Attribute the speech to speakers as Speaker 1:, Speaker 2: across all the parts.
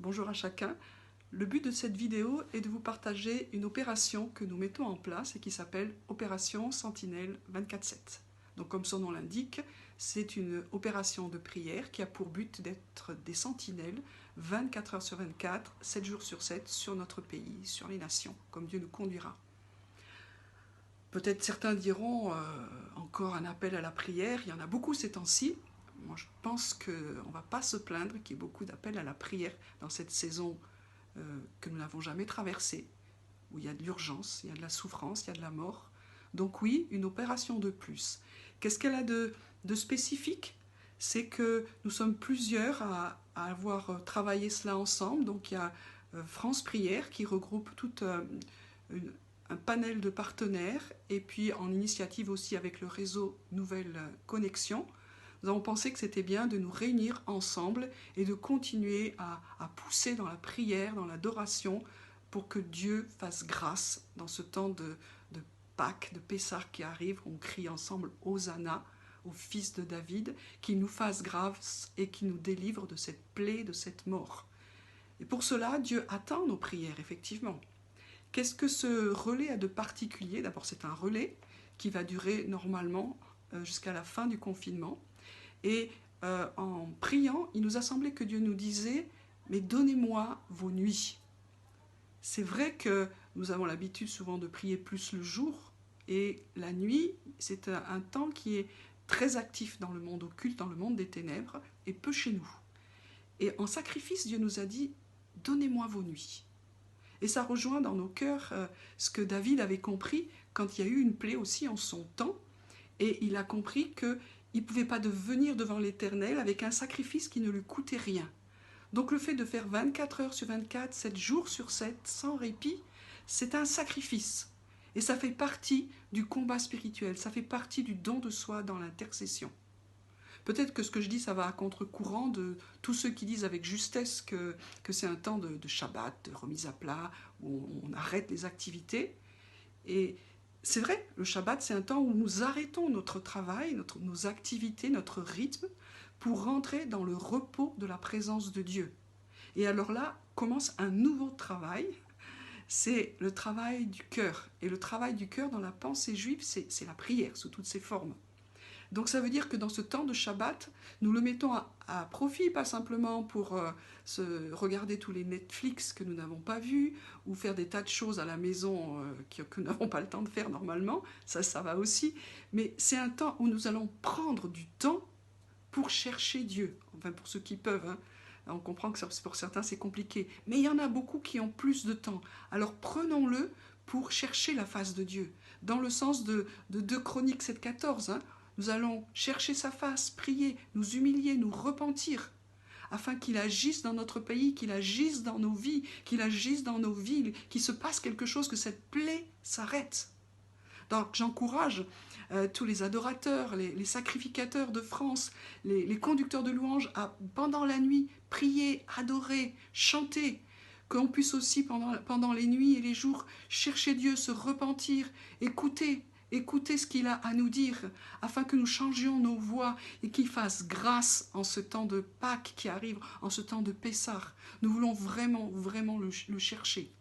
Speaker 1: bonjour à chacun. Le but de cette vidéo est de vous partager une opération que nous mettons en place et qui s'appelle Opération Sentinelle 24/7. Donc comme son nom l'indique, c'est une opération de prière qui a pour but d'être des sentinelles 24 heures sur 24, 7 jours sur 7 sur notre pays, sur les nations, comme Dieu nous conduira. Peut-être certains diront encore un appel à la prière, il y en a beaucoup ces temps-ci. Moi je pense qu'on ne va pas se plaindre qu'il y ait beaucoup d'appels à la prière dans cette saison que nous n'avons jamais traversée, où il y a de l'urgence, il y a de la souffrance, il y a de la mort. Donc oui, une opération de plus. Qu'est-ce qu'elle a de spécifique? C'est que nous sommes plusieurs à avoir travaillé cela ensemble. Donc il y a France Prière qui regroupe tout un panel de partenaires et puis en initiative aussi avec le réseau Nouvelle Connexion. Nous avons pensé que c'était bien de nous réunir ensemble et de continuer à pousser dans la prière, dans l'adoration, pour que Dieu fasse grâce dans ce temps de Pâques, de Pessah qui arrive. On crie ensemble Hosanna au Fils de David, qu'il nous fasse grâce et qu'il nous délivre de cette plaie, de cette mort. Et pour cela, Dieu attend nos prières, effectivement. Qu'est-ce que ce relais a de particulier? D'abord, c'est un relais qui va durer normalement jusqu'à la fin du confinement. Et en priant, il nous a semblé que Dieu nous disait « Mais donnez-moi vos nuits ». C'est vrai que nous avons l'habitude souvent de prier plus le jour, et la nuit, c'est un temps qui est très actif dans le monde occulte, dans le monde des ténèbres, et peu chez nous. Et en sacrifice, Dieu nous a dit « Donnez-moi vos nuits ». Et ça rejoint dans nos cœurs ce que David avait compris quand il y a eu une plaie aussi en son temps, et il a compris qu'il ne pouvait pas venir devant l'Éternel avec un sacrifice qui ne lui coûtait rien. Donc le fait de faire 24 heures sur 24, 7 jours sur 7, sans répit, c'est un sacrifice. Et ça fait partie du combat spirituel, ça fait partie du don de soi dans l'intercession. Peut-être que ce que je dis, ça va à contre-courant de tous ceux qui disent avec justesse que c'est un temps de Shabbat, de remise à plat, où on arrête les activités. Et c'est vrai, le Shabbat, c'est un temps où nous arrêtons notre travail, nos activités, notre rythme, pour rentrer dans le repos de la présence de Dieu. Et alors là, commence un nouveau travail, c'est le travail du cœur. Et le travail du cœur dans la pensée juive, c'est la prière, sous toutes ses formes. Donc ça veut dire que dans ce temps de Shabbat, nous le mettons à profit, pas simplement pour se regarder tous les Netflix que nous n'avons pas vus, ou faire des tas de choses à la maison que nous n'avons pas le temps de faire normalement, ça va aussi, mais c'est un temps où nous allons prendre du temps pour chercher Dieu, enfin pour ceux qui peuvent, hein. On comprend que pour certains c'est compliqué, mais il y en a beaucoup qui ont plus de temps, alors prenons-le pour chercher la face de Dieu, dans le sens de 2 Chroniques 7,14, hein. Nous allons chercher sa face, prier, nous humilier, nous repentir, afin qu'il agisse dans notre pays, qu'il agisse dans nos vies, qu'il agisse dans nos villes, qu'il se passe quelque chose, que cette plaie s'arrête. Donc j'encourage tous les adorateurs, les sacrificateurs de France, les conducteurs de louanges à, pendant la nuit, prier, adorer, chanter, qu'on puisse aussi pendant les nuits et les jours chercher Dieu, se repentir, écouter ce qu'il a à nous dire, afin que nous changions nos voix et qu'il fasse grâce en ce temps de Pâques qui arrive, en ce temps de Pessah. Nous voulons vraiment le chercher.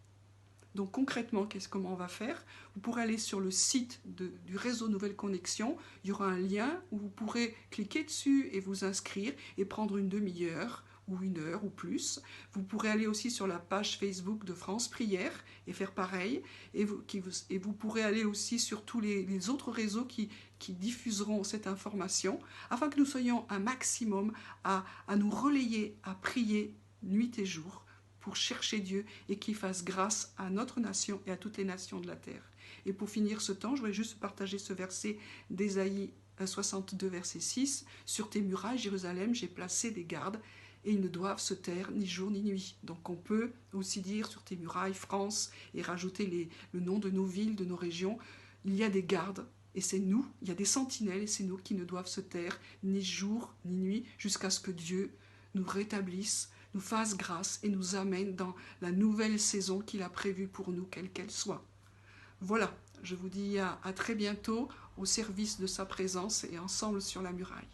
Speaker 1: Donc concrètement, comment on va faire? Vous pourrez aller sur le site du réseau Nouvelle Connexion, il y aura un lien où vous pourrez cliquer dessus et vous inscrire et prendre une demi-heure ou 1 heure ou plus. Vous pourrez aller aussi sur la page Facebook de France Prière et faire pareil. Et vous pourrez aller aussi sur tous les autres réseaux qui diffuseront cette information, afin que nous soyons un maximum à nous relayer, à prier nuit et jour, pour chercher Dieu et qu'il fasse grâce à notre nation et à toutes les nations de la terre. Et pour finir ce temps, je voudrais juste partager ce verset d'Ésaïe 62, verset 6. « Sur tes murailles, Jérusalem, j'ai placé des gardes, et ils ne doivent se taire ni jour ni nuit. » Donc on peut aussi dire sur tes murailles, France, et rajouter le nom de nos villes, de nos régions. Il y a des gardes, et c'est nous, il y a des sentinelles, et c'est nous qui ne doivent se taire ni jour ni nuit, jusqu'à ce que Dieu nous rétablisse, nous fasse grâce et nous amène dans la nouvelle saison qu'il a prévue pour nous, quelle qu'elle soit. Voilà, je vous dis à très bientôt au service de sa présence et ensemble sur la muraille.